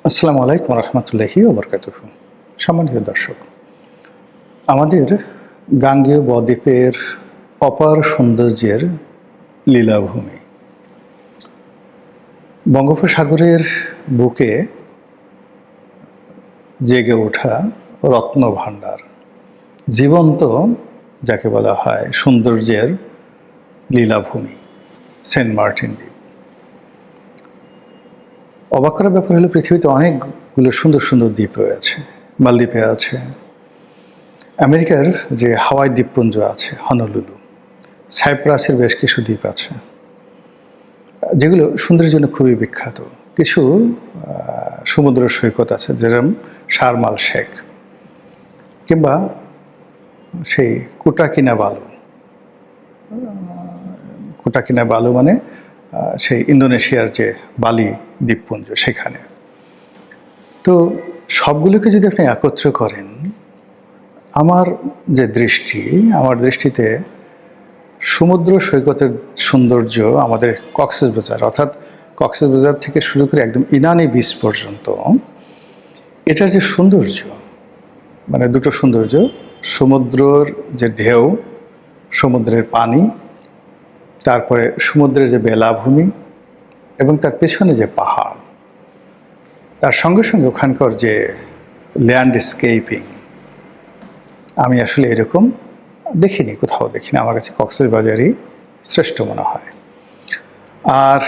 আসসালামু আলাইকুম রহমতুল্লাহি ওবরকাতুহু। সম্মানিত দর্শক, আমাদের গাঙ্গেয় বদ্বীপের অপার সৌন্দর্যের লীলাভূমি, বঙ্গোপসাগরের বুকে জেগে ওঠা রত্নভাণ্ডার, জীবন্ত যাকে বলা হয় সৌন্দর্যের লীলাভূমি সেন্ট মার্টিন দ্বীপ। অবাক করার ব্যাপার হলো পৃথিবীতে অনেকগুলো সুন্দর সুন্দর দ্বীপ রয়েছে। মালদ্বীপে আছে, আমেরিকার যে হাওয়াই দ্বীপপুঞ্জ আছে হনলুলু, সাইপ্রাসের বেশ কিছু দ্বীপ আছে যেগুলো সুন্দরের জন্য খুবই বিখ্যাত। কিছু সমুদ্র সৈকত আছে যেরকম শারমাল শেখ, কিংবা সেই কুটাকিনা বালু মানে সেই ইন্দোনেশিয়ার যে বালি দ্বীপপুঞ্জ সেখানে। তো সবগুলোকে যদি আপনি একত্র করেন, আমার দৃষ্টিতে সমুদ্র সৈকতের সৌন্দর্য আমাদের কক্সবাজার, অর্থাৎ কক্সবাজার থেকে শুরু করে একদম ইনানি বিচ পর্যন্ত, এটার যে সৌন্দর্য, মানে দুটো সৌন্দর্য, সমুদ্রের যে ঢেউ, সমুদ্রের পানি, তারপরে সমুদ্রের যে বেলাভূমি এবং তার পেছনে যে পাহাড়, তার সঙ্গে সঙ্গে ওখানকার যে ল্যান্ডস্কেপিং, আমি আসলে এরকম কোথাও দেখিনি। আমার কাছে কক্সবাজারই শ্রেষ্ঠ মনে হয়। আর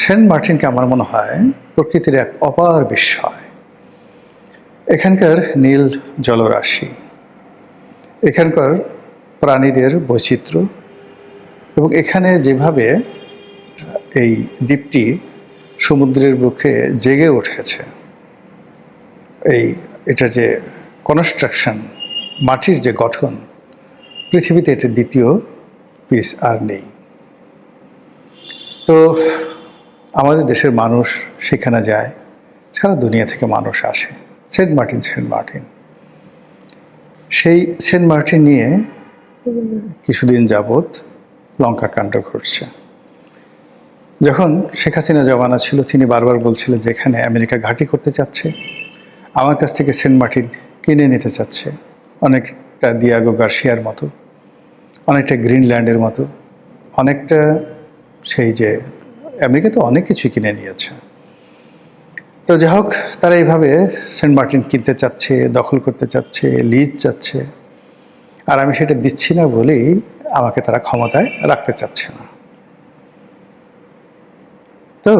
সেন্ট মার্টিনকে আমার মনে হয় প্রকৃতির এক অপার বিস্ময়। এখানকার নীল জলরাশি, এখানকার প্রাণীদের বৈচিত্র্য, এবং এখানে যেভাবে এই দ্বীপটি সমুদ্রের বুকে জেগে উঠেছে, এটার যে কনস্ট্রাকশন, মাটির যে গঠন, পৃথিবীতে এটার দ্বিতীয় পিস আর নেই। তো আমাদের দেশের মানুষ সেখানে যায়, সারা দুনিয়া থেকে মানুষ আসে। সেন্ট মার্টিন সেই সেন্ট মার্টিন নিয়ে কিছুদিন যাবৎ লঙ্কা কাণ্ড ঘটছে। যখন শেখ হাসিনা জমানা ছিল, তিনি বারবার বলছিলেন যে এখানে আমেরিকা ঘাঁটি করতে চাচ্ছে, আমার কাছ থেকে সেন্ট মার্টিন কিনে নিতে চাচ্ছে, অনেকটা দিয়াগো গার্সিয়ার মতো, অনেকটা গ্রিনল্যান্ডের মতো, অনেকটা সেই যে আমেরিকা তো অনেক কিছুই কিনে নিয়েছে। তো যাই হোক, তারা এইভাবে সেন্ট মার্টিন কিনতে চাচ্ছে, দখল করতে চাচ্ছে, লিজ চাচ্ছে, আর আমি সেটা দিচ্ছি না বলেই আমাকে তারা ক্ষমতায় রাখতে চাচ্ছে না। তো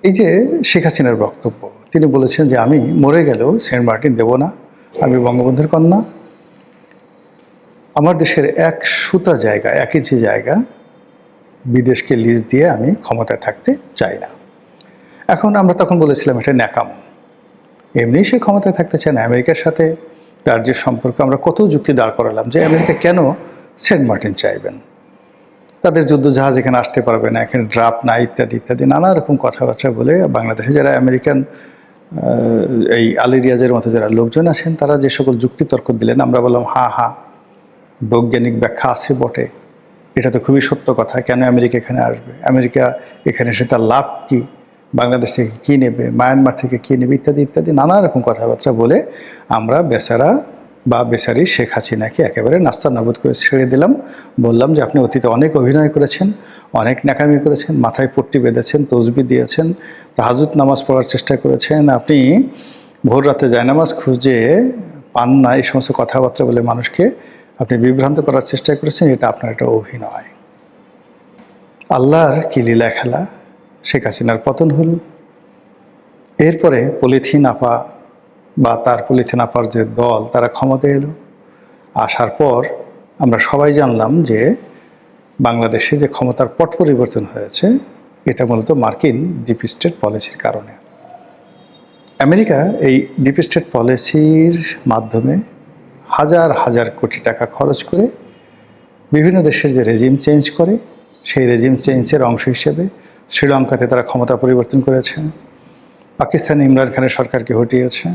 এই যে শেখ হাসিনার বক্তব্য, তিনি বলেছেন যে আমি মরে গেলেও সেন্ট মার্টিন দেব না, আমি বঙ্গবন্ধুর কন্যা, আমার দেশের 1 ইঞ্চি জায়গা বিদেশকে লিজ দিয়ে আমি ক্ষমতায় থাকতে চাই না। এখন আমরা তখন বলেছিলাম এটা ন্যাকামো, এমনি সে ক্ষমতায় থাকতে চায় না। আমেরিকার সাথে তার যে সম্পর্ক, আমরা কত যুক্তি দাঁড় করালাম যে আমেরিকা কেন সেন্ট মার্টিন চাইবেন, তাদের যুদ্ধজাহাজ এখানে আসতে পারবে না, এখানে ড্রাফট নাই, ইত্যাদি ইত্যাদি নানা রকম কথাবার্তা বলে বাংলাদেশে যারা আমেরিকান এই আলী রিয়াজের মতো যারা লোকজন আছেন, তারা যে সকল যুক্তি তর্ক দিলেন, আমরা বললাম হ্যাঁ, বৈজ্ঞানিক ব্যাখ্যা আছে বটে, এটা তো খুবই সত্য কথা। কেন আমেরিকা এখানে আসবে? আমেরিকা এখানে এসে তার লাভ কি? বাংলাদেশ থেকে কী নেবে? মায়ানমার থেকে কী নেবে? ইত্যাদি ইত্যাদি নানা রকম কথাবার্তা বলে আমরা বেচারি শেখ হাসিনাকে একেবারে নাস্তা নাবুদ করে ছেড়ে দিলাম। বললাম যে আপনি অতীতে অনেক অভিনয় করেছেন, অনেক ন্যাকামি করেছেন, মাথায় পট্টি বেঁধেছেন, তসবি দিয়েছেন, তাহাজ্জুদ নামাজ পড়ার চেষ্টা করেছেন, আপনি ভোর রাতে জায়নামাজ খুঁজে পান না, এই সমস্ত কথাবার্তা বলে মানুষকে আপনি বিভ্রান্ত করার চেষ্টা করেছেন। এটা আপনার একটা অভিনয়। আল্লাহর কি লীলা খেলা, শেখ হাসিনার পতন হল। এরপরে পলিথিন আপা বা তার পলিথিন আপার যে দল, তারা ক্ষমতায় এলো। আসার পর আমরা সবাই জানলাম যে বাংলাদেশে যে ক্ষমতার পট পরিবর্তন হয়েছে, এটা মূলত মার্কিন ডিপ স্টেট পলিসির কারণে। আমেরিকা এই ডিপ স্টেট পলিসির মাধ্যমে হাজার হাজার কোটি টাকা খরচ করে বিভিন্ন দেশের যে রেজিম চেঞ্জ করে, সেই রেজিম চেঞ্জের অংশ হিসেবে শ্রীলঙ্কাতে তারা ক্ষমতা পরিবর্তন করেছে, পাকিস্তানে ইমরান খানের সরকারকে হটিয়েছে,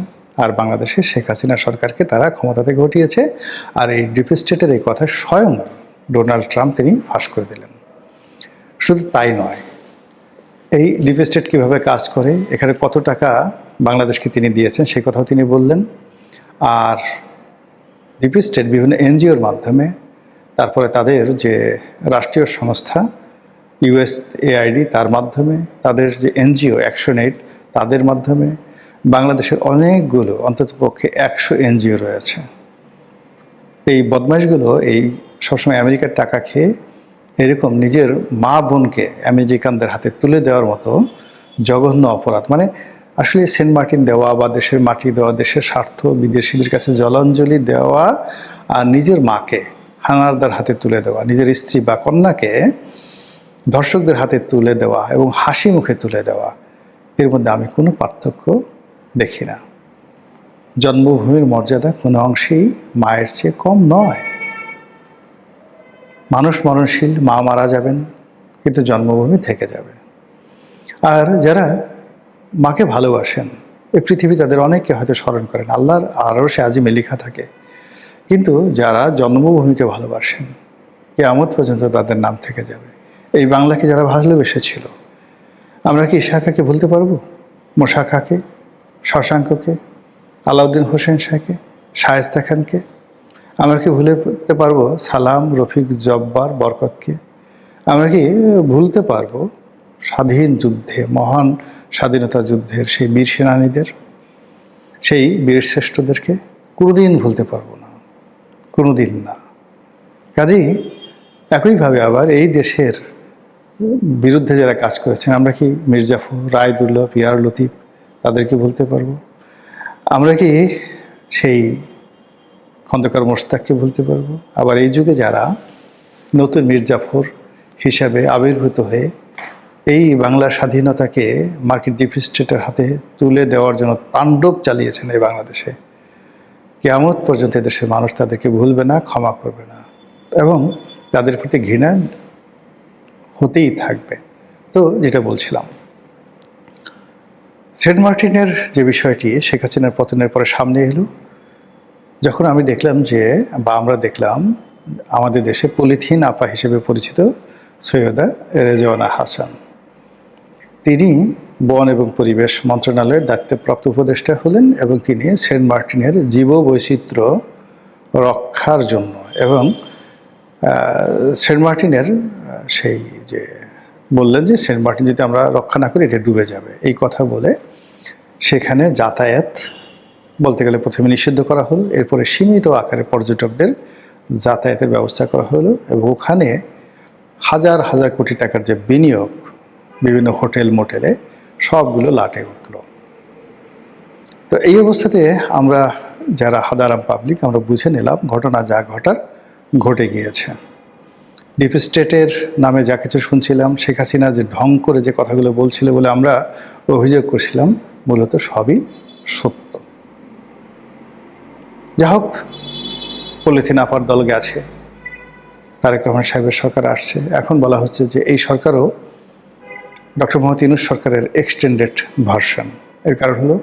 আর বাংলাদেশে শেখ হাসিনার সরকারকে তারা ক্ষমতা থেকে হটিয়েছে। আর এই ডিপ স্টেটের এই কথা স্বয়ং ডোনাল্ড ট্রাম্প তিনি ফাঁস করে দিলেন। শুধু তাই নয়, এই ডিপ স্টেট কীভাবে কাজ করে, এখানে কত টাকা বাংলাদেশকে তিনি দিয়েছেন সেই কথাও তিনি বললেন। আর ডিপ স্টেট বিভিন্ন এনজিওর মাধ্যমে, তারপরে তাদের যে রাষ্ট্রীয় সংস্থা USAID তার মাধ্যমে, তাদের যে এনজিও অ্যাকশন-এইড তাদের মাধ্যমে, বাংলাদেশের অনেকগুলো অন্ততপক্ষে 100 এনজিও রয়েছে। এই বদমাইশগুলো এই সবসময় আমেরিকার টাকা খেয়ে এরকম নিজের মা বোনকে আমেরিকানদের হাতে তুলে দেওয়ার মতো জঘন্য অপরাধ, মানে আসলে সেন্ট মার্টিন দেওয়া বা দেশের মাটি দেওয়া, দেশের স্বার্থ বিদেশিদের কাছে জলাঞ্জলি দেওয়া, আর নিজের মাকে হানাদার হাতে তুলে দেওয়া, নিজের স্ত্রী বা কন্যাকে দর্শকদের হাতে তুলে দেওয়া এবং হাসি মুখে তুলে দেওয়া, এর মধ্যে আমি কোনো পার্থক্য দেখি না। জন্মভূমির মর্যাদা কোনো অংশেই মায়ের চেয়ে কম নয়। মানুষ মরণশীল, মা মারা যাবেন, কিন্তু জন্মভূমি থেকে যাবে। আর যারা মাকে ভালোবাসেন, এই পৃথিবী তাদের অনেকে হয়তো স্মরণ করেন, আল্লাহর আরশে আজিমে লেখা থাকে, কিন্তু যারা জন্মভূমিকে ভালোবাসেন কিয়ামত পর্যন্ত তাদের নাম থেকে যাবে। এই বাংলাকে যারা ভালোবেসেছিল, আমরা কি ইশাখাকে ভুলতে পারবো? মোশা খাঁকে, শশাঙ্ককে, আলাউদ্দিন হোসেন শাহকে, শায়েস্তা খানকে? আমরা কি ভুলতে পারবো সালাম, রফিক, জব্বার, বরকতকে? আমরা কি ভুলতে পারবো স্বাধীন যুদ্ধে, মহান স্বাধীনতা যুদ্ধের সেই বীর সেনানীদের, সেই বীর শ্রেষ্ঠদেরকে? কোনোদিন ভুলতে পারবো না, কোনোদিন না। কাজেই একইভাবে আবার এই দেশের বিরুদ্ধে যারা কাজ করেছেন, আমরা কি মির্জাফর, রায়দুল্লাহ, পিয়ার লতিফ তাদেরকে ভুলতে পারবো? আমরা কি সেই খন্দকার মোশতাককে ভুলতে পারবো? আবার এই যুগে যারা নতুন মির্জাফর হিসাবে আবির্ভূত হয়ে এই বাংলার স্বাধীনতাকে মার্কিন ডিপ স্টেটের হাতে তুলে দেওয়ার জন্য তাণ্ডব চালিয়েছেন এই বাংলাদেশে, কিয়ামত পর্যন্ত দেশের মানুষ তাদেরকে ভুলবে না, ক্ষমা করবে না, এবং তাদের প্রতি ঘৃণা হতেই থাকবে। তো যেটা বলছিলাম, সেন্ট মার্টিনের যে বিষয়টি শেখ হাসিনার পতনের পরে সামনে এলো, যখন আমি দেখলাম যে, বা আমরা দেখলাম, আমাদের দেশে পলিথিন আপা হিসেবে পরিচিত সৈয়দা রেজওয়ানা হাসান, তিনি বন এবং পরিবেশ মন্ত্রণালয়ের দায়িত্বপ্রাপ্ত উপদেষ্টা হলেন, এবং তিনি সেন্ট মার্টিনের জীববৈচিত্র্য রক্ষার জন্য এবং সেন্ট মার্টিনের সেই যে বললেন যে সেন্ট মার্টিন যদি আমরা রক্ষা না করি এটা ডুবে যাবে, এই কথা বলে সেখানে যাতায়াত বলতে গেলে প্রথমে নিষিদ্ধ করা হলো, এরপরে সীমিত আকারে পর্যটকদের যাতায়াতের ব্যবস্থা করা হলো, এবং ওখানে হাজার হাজার কোটি টাকার যে বিনিয়োগ বিভিন্ন হোটেল মোটেলে, সবগুলো লাটে উঠল। তো এই অবস্থাতে আমরা যারা হাদারাম পাবলিক, আমরা বুঝে নিলাম ঘটনা যা ঘটার ঘটে গিয়েছে। ডিপ স্টেটের নামে যা কিছু শুনছিলাম, শেখ হাসিনা যে ঢং করে যে কথাগুলো বলছিল বলে আমরা অভিযোগ করছিলাম, মূলত সবই সত্য। যা হোক, পলিথিন আপার দল গেছে, তারেক রহমান সাহেবের সরকার আসছে, এখন বলা হচ্ছে যে এই সরকারও ডক্টর মোহাম্মদ ইউনূস সরকারের এক্সটেন্ডেড ভার্সন। এর কারণ হলো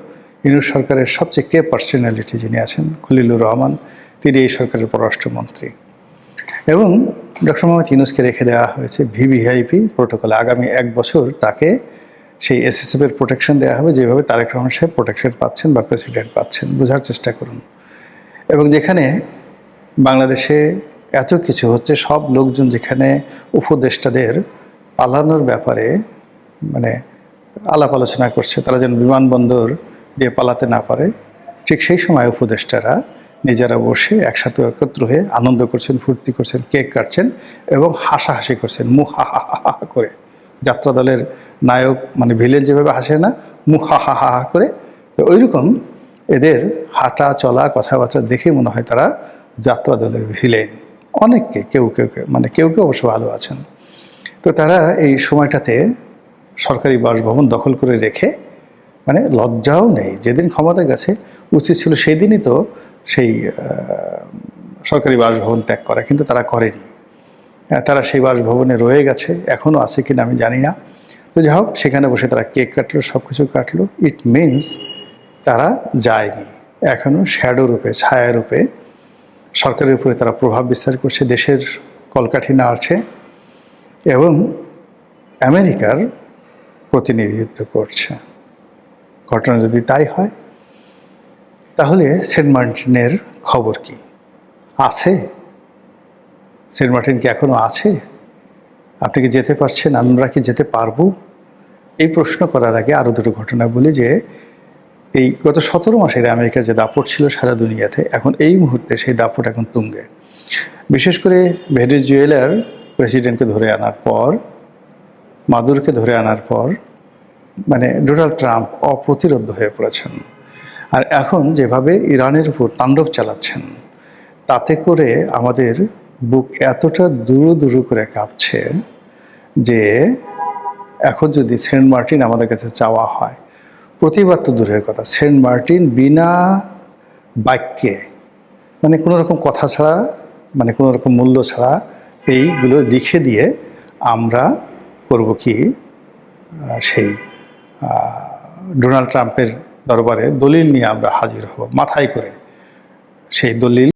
ইউনূস সরকারের সবচেয়ে কে পার্সোনালিটি যিনি আছেন, খলিলুর রহমান, তিনি এই সরকারের পররাষ্ট্রমন্ত্রী, এবং ডক্টর মোহাম্মদ ইউনূসকে রেখে দেওয়া হয়েছে ভিভিআইপি প্রোটোকলে। আগামী 1 বছর তাকে সেই এসএসএফের প্রোটেকশন দেওয়া হবে, যেভাবে তারেক রহমান সাহেব প্রোটেকশন পাচ্ছেন বা প্রেসিডেন্ট পাচ্ছেন। বোঝার চেষ্টা করুন। এবং যেখানে বাংলাদেশে এত কিছু হচ্ছে, সব লোকজন যেখানে উপদেষ্টাদের পালানোর ব্যাপারে মানে আলাপ আলোচনা করছে, তারা যেন বিমানবন্দর দিয়ে পালাতে না পারে, ঠিক সেই সময় উপদেষ্টারা নিজেরা বসে একসাথে একত্র হয়ে আনন্দ করছেন, ফুর্তি করছেন, কেক কাটছেন এবং হাসাহাসি করছেন, মুখ হা হা হা হা করে। যাত্রা দলের নায়ক মানে ভিলেন যেভাবে হাসে না, মুখ হা হা হা করে, তো ওইরকম এদের হাঁটা চলা কথাবার্তা দেখে মনে হয় তারা যাত্রা দলের ভিলেন। অনেককে কেউ মানে কেউ অবশ্য ভালো আছেন। তো তারা এই সময়টাতে সরকারি বাসভবন দখল করে রেখে, মানে লজ্জাও নেই, যেদিন ক্ষমতা গেছে উচিত ছিল সেই দিনই তো সেই সরকারি বাসভবন ত্যাগ করা, কিন্তু তারা করেনি। তারা সেই বাসভবনে রয়ে গেছে, এখনও আছে কিনা আমি জানি না। তো যাই হোক, সেখানে বসে তারা কেক কাটলো, সব কিছু কাটলো। ইট মিনস তারা যায়নি, এখনও শ্যাডো রূপে, ছায়া রূপে সরকারের উপরে তারা প্রভাব বিস্তার করছে, দেশের কলকাঠি নাড়ছে। এবং আমেরিকার প্রতিনিধিত্ব করছে। ঘটনা যদি তাই হয়, তাহলে সেন্ট মার্টিনের খবর কি? আছে? সেন্ট মার্টিন কি এখনো আছে? আপনি কি যেতে পারছেন? আমরা কি যেতে পারবো? এই প্রশ্ন করার আগে আরও দুটো ঘটনা বলি যে এই গত 17 মাসের আমেরিকার যে দাপট ছিল সারা দুনিয়াতে, এখন এই মুহূর্তে সেই দাপট এখন তুঙ্গে। বিশেষ করে ভেনেজুয়েলার প্রেসিডেন্টকে ধরে আনার পর, মাদুরোকে ধরে আনার পর মানে ডোনাল্ড ট্রাম্প অপ্রতিরোধ্য হয়ে পড়েছেন। আর এখন যেভাবে ইরানের উপর তাণ্ডব চালাচ্ছেন, তাতে করে আমাদের বুক এতটা দুরু দুরু করে কাঁপছে যে এখন যদি সেন্ট মার্টিন আমাদের কাছে চাওয়া হয়, প্রতিবাদ তো দূরের কথা, সেন্ট মার্টিন বিনা বাক্যে মানে কোনো রকম কথা ছাড়া, মানে কোনো রকম মূল্য ছাড়া এইগুলো লিখে দিয়ে আমরা করব কি, সেই ডোনাল্ড ট্রাম্পের দরবারে দলিল নিয়ে আমরা হাজির হব, মাথায় করে সেই দলিল